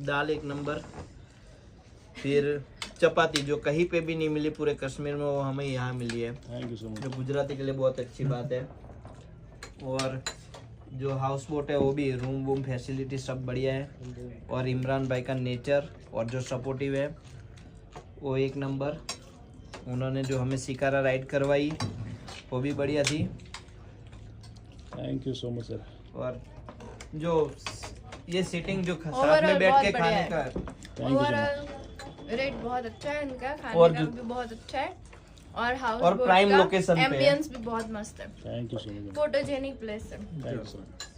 दाल एक नंबर, फिर चपाती जो कहीं पे भी नहीं मिली पूरे कश्मीर में वो हमें यहाँ मिली है। Thank you so much. जो गुजराती के लिए बहुत अच्छी बात है। और जो हाउस बोट है वो भी रूम वूम फैसिलिटी सब बढ़िया है। और इमरान भाई का नेचर और जो सपोर्टिव है वो एक नंबर। उन्होंने जो हमें शिकारा राइड करवाई वो भी बढ़िया थी। Thank you so much sir. और जो ये सीटिंग जो साथ में बैठ के खाने का ओवरऑल रेट बहुत अच्छा है इनका, खाने और का भी बहुत अच्छा है। और हाउस और प्राइम लोकेशन पे है। एम्बियंस भी बहुत मस्त है। Thank you so much. Photogenic place है। Thank you so much.